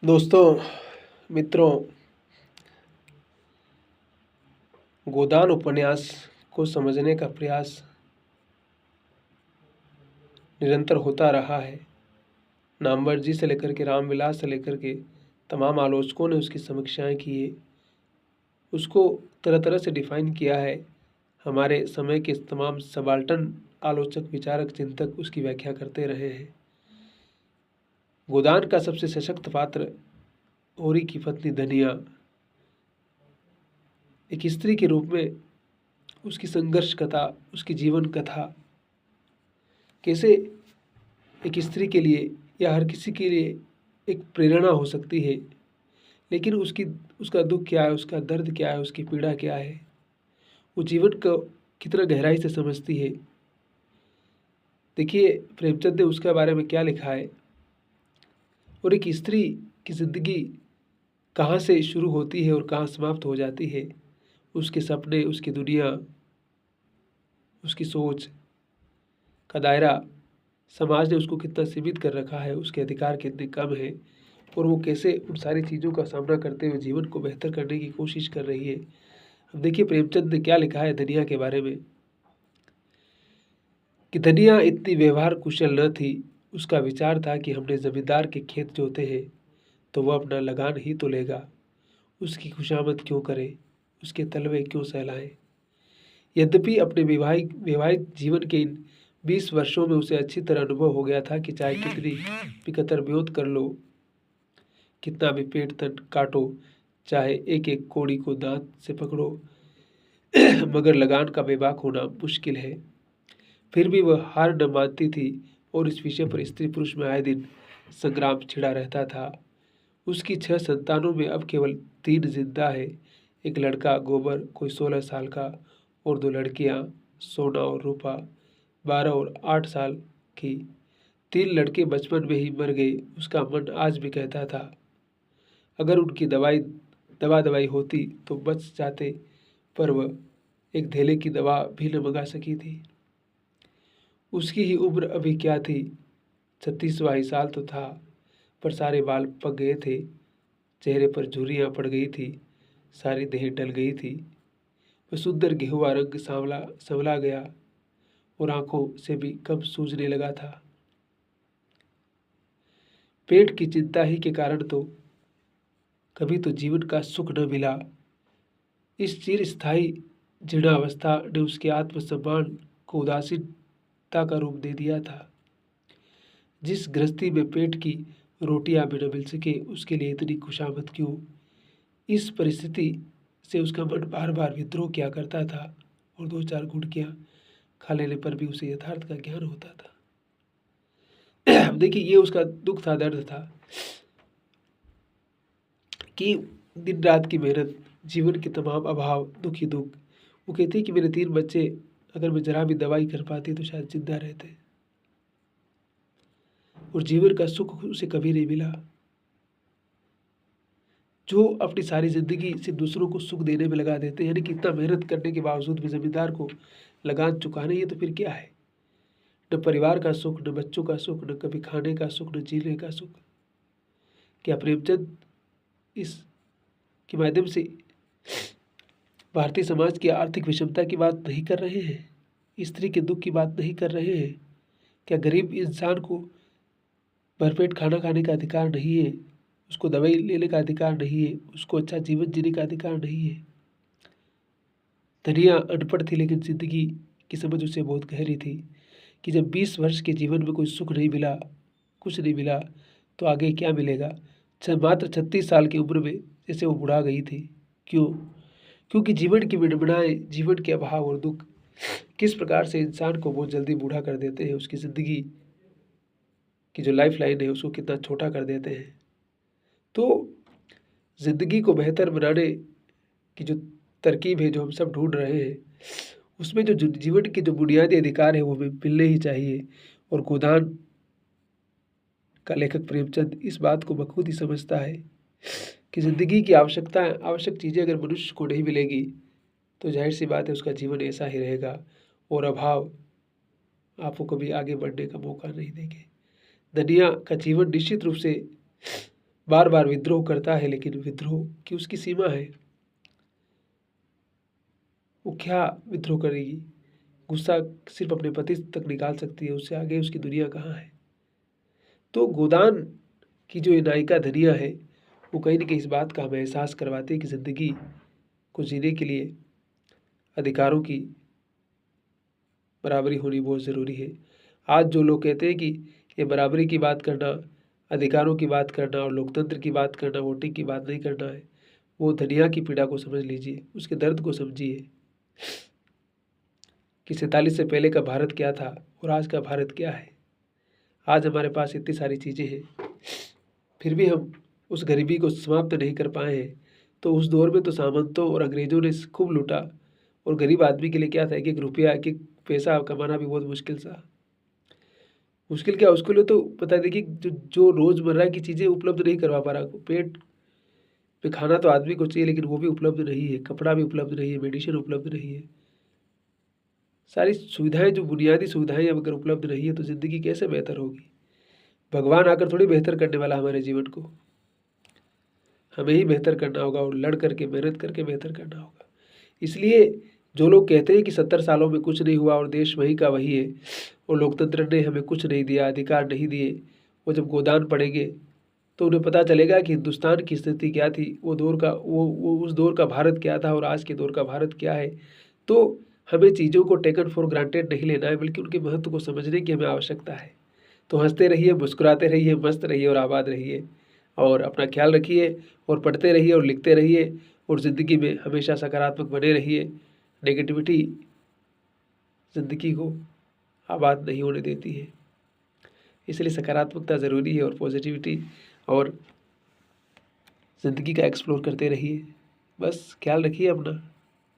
दोस्तों, मित्रों, गोदान उपन्यास को समझने का प्रयास निरंतर होता रहा है। नामवर जी से लेकर के रामविलास से लेकर के तमाम आलोचकों ने उसकी समीक्षाएं की है, उसको तरह तरह से डिफाइन किया है। हमारे समय के तमाम सबाल्टन आलोचक, विचारक, चिंतक उसकी व्याख्या करते रहे हैं। गोदान का सबसे सशक्त पात्र होरी की पत्नी धनिया, एक स्त्री के रूप में उसकी संघर्ष कथा, उसकी जीवन कथा कैसे एक स्त्री के लिए या हर किसी के लिए एक प्रेरणा हो सकती है, लेकिन उसका दुख क्या है, उसका दर्द क्या है, उसकी पीड़ा क्या है, वो जीवन को कितना गहराई से समझती है। देखिए प्रेमचंद ने उसके बारे में क्या लिखा है। और एक स्त्री की ज़िंदगी कहाँ से शुरू होती है और कहाँ समाप्त हो जाती है, उसके सपने, उसकी दुनिया, उसकी सोच का दायरा समाज ने उसको कितना सीमित कर रखा है, उसके अधिकार कितने कम हैं और वो कैसे उन सारी चीज़ों का सामना करते हुए जीवन को बेहतर करने की कोशिश कर रही है। अब देखिए प्रेमचंद ने क्या लिखा है धनिया के बारे में कि धनिया इतनी व्यवहार कुशल न थी। उसका विचार था कि हमने जमींदार के खेत जोते हैं तो वह अपना लगान ही तो लेगा, उसकी खुशामद क्यों करे, उसके तलवे क्यों सहलाएं। यद्यपि अपने वैवाहिक जीवन के इन 20 वर्षों में उसे अच्छी तरह अनुभव हो गया था कि चाहे कितनी भी कतर कर लो, कितना भी पेट तन काटो, चाहे एक एक कोड़ी को दांत से पकड़ो, मगर लगान का बेबाक होना मुश्किल है। फिर भी वह हार न मानती थी और इस विषय पर स्त्री पुरुष में आए दिन संग्राम छिड़ा रहता था। उसकी 6 संतानों में अब केवल 3 जिंदा है। एक लड़का गोबर, कोई 16 साल का, और 2 लड़कियां, सोना और रूपा, 12 और 8 साल की। 3 लड़के बचपन में ही मर गए। उसका मन आज भी कहता था अगर उनकी दवाई होती तो बच जाते, पर वह एक धेले की दवा भी न मंगा सकी थी। उसकी ही उम्र अभी क्या थी, 36वां ही साल तो था, पर सारे बाल पक गए थे, चेहरे पर झुर्रियाँ पड़ गई थी, सारी देह डल गई थी। वह सुंदर गेहुआ रंग संवला गया और आंखों से भी कम सूझने लगा था। पेट की चिंता ही के कारण तो कभी तो जीवन का सुख न मिला। इस चिरस्थायी जीर्णावस्था ने उसके आत्मसम्मान को उदासीनता का रूप दे दिया था। जिस गृहस्थी में पेट की रोटियां भी न मिल सके, उसके लिए इतनी खुशामद क्यों। इस परिस्थिति से उसका मन बार बार विद्रोह किया करता था और 2-4 गुटकियां खा लेने पर भी उसे यथार्थ का ज्ञान होता था। देखिए ये उसका दुख था, दर्द था कि दिन रात की मेहनत, जीवन के तमाम अभाव, दुख ही दुख। वो कहती कि मेरे 3 बच्चे अगर मैं जरा भी दवाई कर पाती तो शायद जिंदा रहते, और जीवन का सुख उसे कभी नहीं मिला। जो अपनी सारी जिंदगी सिर्फ दूसरों को सुख देने में लगा देते हैं, यानी कि इतना मेहनत करने के बावजूद भी जमींदार को लगान चुकाने, ये तो फिर क्या है। न परिवार का सुख, न बच्चों का सुख, न कभी खाने का सुख, न जीने का सुख। क्या प्रेमचंद इस के माध्यम से भारतीय समाज की आर्थिक विषमता की बात नहीं कर रहे हैं, स्त्री के दुख की बात नहीं कर रहे हैं? क्या गरीब इंसान को भरपेट खाना खाने का अधिकार नहीं है, उसको दवाई लेने का अधिकार नहीं है, उसको अच्छा जीवन जीने का अधिकार नहीं है? धनिया अनपढ़ थी लेकिन जिंदगी की समझ उसे बहुत गहरी थी कि जब 20 वर्ष के जीवन में कोई सुख नहीं मिला, कुछ नहीं मिला, तो आगे क्या मिलेगा। मात्र 36 साल की उम्र में जैसे वो बुढ़ा गई थी। क्यों? क्योंकि जीवन की विडंबनाएं, जीवन के अभाव और दुख किस प्रकार से इंसान को बहुत जल्दी बूढ़ा कर देते हैं, उसकी ज़िंदगी की जो लाइफ लाइन है उसको कितना छोटा कर देते हैं। तो ज़िंदगी को बेहतर बनाने की जो तरकीब है, जो हम सब ढूंढ रहे हैं, उसमें जो जीवन के जो बुनियादी अधिकार है वो मिलने ही चाहिए। और गोदान का लेखक प्रेमचंद इस बात को बखूबी समझता है कि ज़िंदगी की आवश्यक चीज़ें अगर मनुष्य को नहीं मिलेगी तो जाहिर सी बात है उसका जीवन ऐसा ही रहेगा और अभाव आपको कभी आगे बढ़ने का मौका नहीं देंगे। धनिया का जीवन निश्चित रूप से बार बार विद्रोह करता है, लेकिन विद्रोह की उसकी सीमा है। वो क्या विद्रोह करेगी? गुस्सा सिर्फ अपने पति तक निकाल सकती है, उससे आगे उसकी दुनिया कहाँ है? तो गोदान की जो ये नायिका धनिया है, वो कहीं न कहीं इस बात का हमें एहसास करवाती है कि ज़िंदगी को जीने के लिए अधिकारों की बराबरी होनी बहुत ज़रूरी है। आज जो लोग कहते हैं कि ये बराबरी की बात करना, अधिकारों की बात करना और लोकतंत्र की बात करना, वोटिंग की बात नहीं करना है, वो धनिया की पीड़ा को समझ लीजिए, उसके दर्द को समझिए कि 47 से पहले का भारत क्या था और आज का भारत क्या है। आज हमारे पास इतनी सारी चीज़ें हैं, फिर भी हम उस गरीबी को समाप्त नहीं कर पाए हैं। तो उस दौर में तो सामंतों और अंग्रेज़ों ने खूब लूटा और गरीब आदमी के लिए क्या था, एक-एक रुपया, एक-एक पैसा कमाना भी बहुत मुश्किल था। मुश्किल क्या, उसके लिए तो पता है, देखिए जो जो रोज़मर्रा की चीज़ें उपलब्ध नहीं करवा पा रहा, पेट पे खाना तो आदमी को चाहिए, लेकिन वो भी उपलब्ध नहीं है, कपड़ा भी उपलब्ध नहीं है, मेडिसिन उपलब्ध नहीं है। सारी सुविधाएँ, जो बुनियादी सुविधाएँ अब अगर उपलब्ध नहीं है, तो ज़िंदगी कैसे बेहतर होगी? भगवान आकर थोड़ी बेहतर करने वाला हमारे जीवन को। हमें ही बेहतर करना होगा और लड़ करके, मेहनत करके बेहतर करना होगा। इसलिए जो लोग कहते हैं कि 70 सालों में कुछ नहीं हुआ और देश वही का वही है और लोकतंत्र ने हमें कुछ नहीं दिया, अधिकार नहीं दिए, वो जब गोदान पढ़ेंगे तो उन्हें पता चलेगा कि हिंदुस्तान की स्थिति क्या थी, वो दौर का वो उस दौर का भारत क्या था और आज के दौर का भारत क्या है। तो हमें चीज़ों को टेकन फॉर ग्रांटेड नहीं लेना है, बल्कि उनके महत्व को समझने की हमें आवश्यकता है। तो हँसते रहिए, मुस्कुराते रहिए, मस्त रहिए और आबाद रहिए और अपना ख्याल रखिए और पढ़ते रहिए और लिखते रहिए और ज़िंदगी में हमेशा सकारात्मक बने रहिए। नेगेटिविटी ज़िंदगी को आबाद नहीं होने देती है, इसलिए सकारात्मकता ज़रूरी है और पॉजिटिविटी और ज़िंदगी का एक्सप्लोर करते रहिए। बस ख्याल रखिए अपना।